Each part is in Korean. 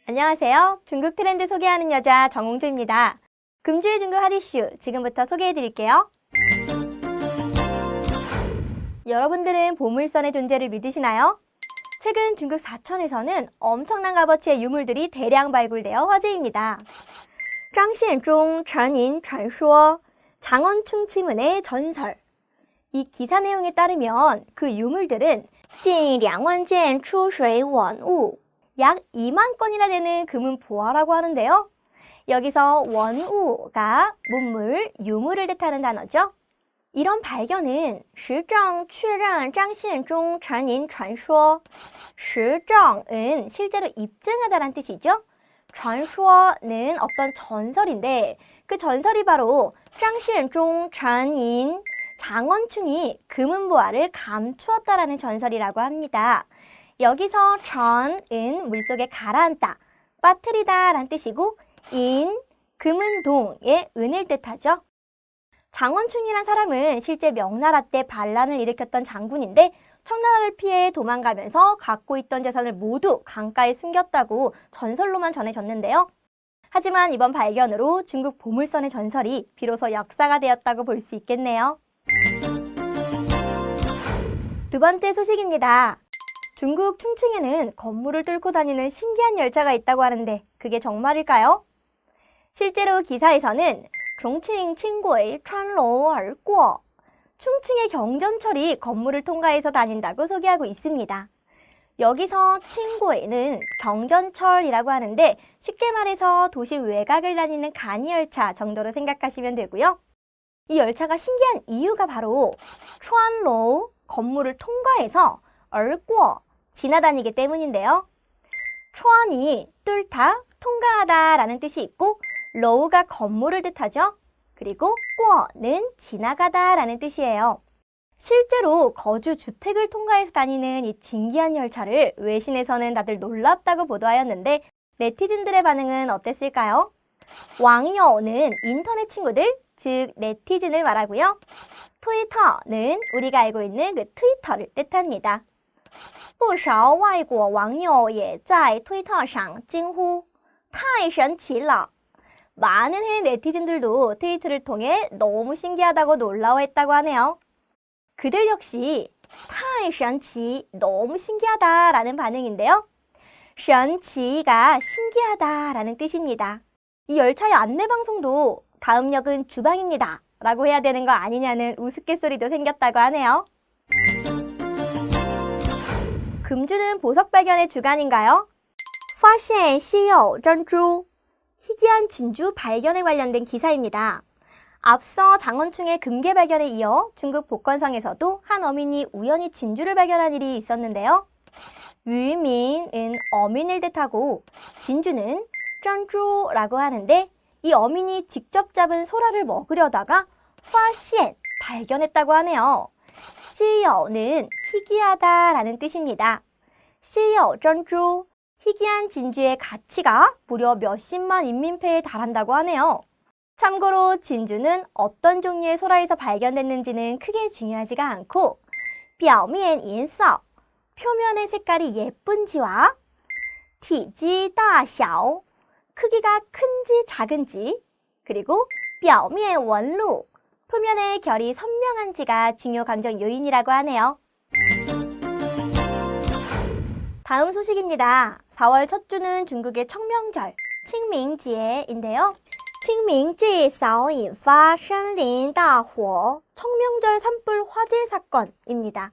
안녕하세요. 중국 트렌드 소개하는 여자 정홍주입니다. 금주의 중국 핫 이슈 지금부터 소개해드릴게요. 여러분들은 보물선의 존재를 믿으시나요? 최근 중국 사천에서는 엄청난 값어치의 유물들이 대량 발굴되어 화제입니다. 장시엔종 전인传说 장원충 치문의 전설. 이 기사 내용에 따르면 그 유물들은 近2万件出水文物약 2만 건이나 되는 금은 보화라고 하는데요. 여기서 원우가 문물, 유물을 뜻하는 단어죠. 이런 발견은 实证确认张献忠传人传说 实证은 실제로 입증하다란 뜻이죠. 传说는 어떤 전설인데 그 전설이 바로 张献忠传人 장원충이 금은 보화를 감추었다라는 전설이라고 합니다. 여기서 전은 물속에 가라앉다, 빠뜨리다 라는 뜻이고 인, 금은 동의 은을 뜻하죠. 장원충이란 사람은 실제 명나라 때 반란을 일으켰던 장군인데 청나라를 피해 도망가면서 갖고 있던 재산을 모두 강가에 숨겼다고 전설로만 전해졌는데요. 하지만 이번 발견으로 중국 보물선의 전설이 비로소 역사가 되었다고 볼 수 있겠네요. 두 번째 소식입니다. 중국 충칭에는 건물을 뚫고 다니는 신기한 열차가 있다고 하는데 그게 정말일까요? 실제로 기사에서는 종칭 칭구의穿楼而过 충칭의 경전철이 건물을 통과해서 다닌다고 소개하고 있습니다. 여기서 칭구에는 경전철이라고 하는데 쉽게 말해서 도시 외곽을 다니는 간이열차 정도로 생각하시면 되고요. 이 열차가 신기한 이유가 바로 穿楼 건물을 통과해서 而过 지나다니기 때문인데요. 추원이 뚫다, 통과하다 라는 뜻이 있고 로우가 건물을 뜻하죠. 그리고 꿔는 지나가다 라는 뜻이에요. 실제로 거주 주택을 통과해서 다니는 이 신기한 열차를 외신에서는 다들 놀랍다고 보도하였는데 네티즌들의 반응은 어땠을까요? 왕요는 인터넷 친구들, 즉 네티즌을 말하고요. 트위터는 우리가 알고 있는 그 트위터를 뜻합니다. 不少外国网友也在推特上惊呼太神奇了 많은 해외 네티즌들도 트위터를 통해 너무 신기하다고 놀라워했다고 하네요. 그들 역시 太神奇 너무 신기하다 라는 반응인데요. 神奇가 신기하다 라는 뜻입니다. 이 열차의 안내방송도 다음 역은 주방입니다 라고 해야 되는 거 아니냐는 우스갯소리도 생겼다고 하네요. 금주는 보석 발견의 주간인가요? 发现稀有珍珠 희귀한 진주 발견에 관련된 기사입니다. 앞서 장원충의 금괴 발견에 이어 중국 복건성에서도 한 어민이 우연히 진주를 발견한 일이 있었는데요. 유민은 어민을 뜻하고 진주는珍珠라고 하는데 이 어민이 직접 잡은 소라를 먹으려다가 发现 발견했다고 하네요. 稀有는 희귀하다 라는 뜻입니다. 稀有珍珠 희귀한 진주의 가치가 무려 몇십만 인민폐에 달한다고 하네요. 참고로 진주는 어떤 종류의 소라에서 발견됐는지는 크게 중요하지가 않고 表面颜色 표면의 색깔이 예쁜지와 体积大小 크기가 큰지 작은지 그리고 表面纹路 표면의 결이 선명한지가 중요 감정 요인이라고 하네요. 다음 소식입니다. 4월 첫 주는 중국의 청명절, 칭밍지인데요. 칭밍지 扫引发森林大火 청명절 산불 화재 사건입니다.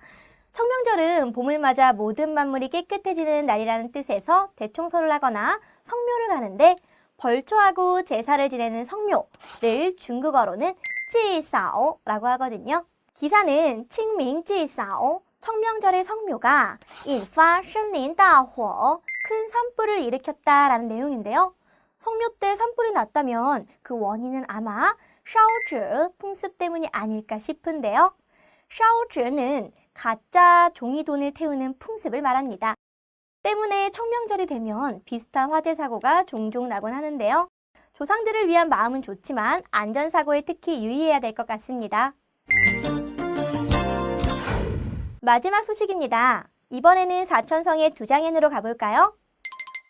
청명절은 봄을 맞아 모든 만물이 깨끗해지는 날이라는 뜻에서 대청소를 하거나 성묘를 가는데 벌초하고 제사를 지내는 성묘를 중국어로는 祭扫 라고 하거든요. 기사는 칭밍지 扫 청명절의 성묘가 引发森林大火 큰 산불을 일으켰다라는 내용인데요. 성묘 때 산불이 났다면 그 원인은 아마 烧纸 풍습 때문이 아닐까 싶은데요. 烧纸는 가짜 종이돈을 태우는 풍습을 말합니다. 때문에 청명절이 되면 비슷한 화재 사고가 종종 나곤 하는데요. 조상들을 위한 마음은 좋지만 안전사고에 특히 유의해야 될 것 같습니다. 마지막 소식입니다. 이번에는 사천성의 두장현으로 가볼까요?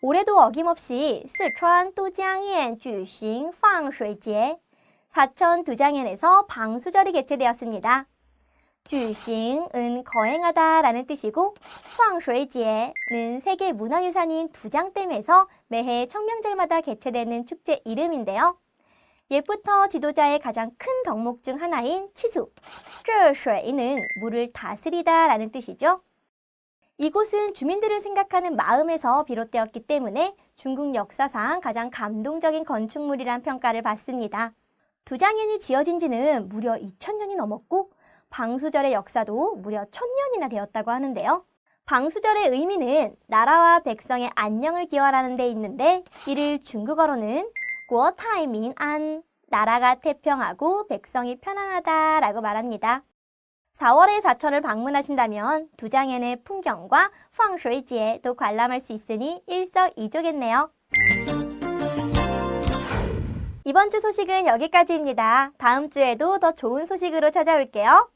올해도 어김없이 스촨 두장엔 주싱 방수제, 사천 두장엔에서 방수절이 개최되었습니다. 주싱은 거행하다 라는 뜻이고 방수제는 세계 문화유산인 두장댐에서 매해 청명절마다 개최되는 축제 이름인데요. 옛부터 지도자의 가장 큰 덕목 중 하나인 치수, 治水는 물을 다스리다 라는 뜻이죠. 이곳은 주민들을 생각하는 마음에서 비롯되었기 때문에 중국 역사상 가장 감동적인 건축물이란 평가를 받습니다. 두장엔이 지어진 지는 무려 2000년이 넘었고 방수절의 역사도 무려 1000년이나 되었다고 하는데요. 방수절의 의미는 나라와 백성의 안녕을 기원하는 데 있는데 이를 중국어로는 国泰民安, 나라가 태평하고 백성이 편안하다 라고 말합니다. 4월에 사천을 방문하신다면 두장엔의 풍경과 방수제도 관람할 수 있으니 일석이조겠네요. 이번 주 소식은 여기까지입니다. 다음 주에도 더 좋은 소식으로 찾아올게요.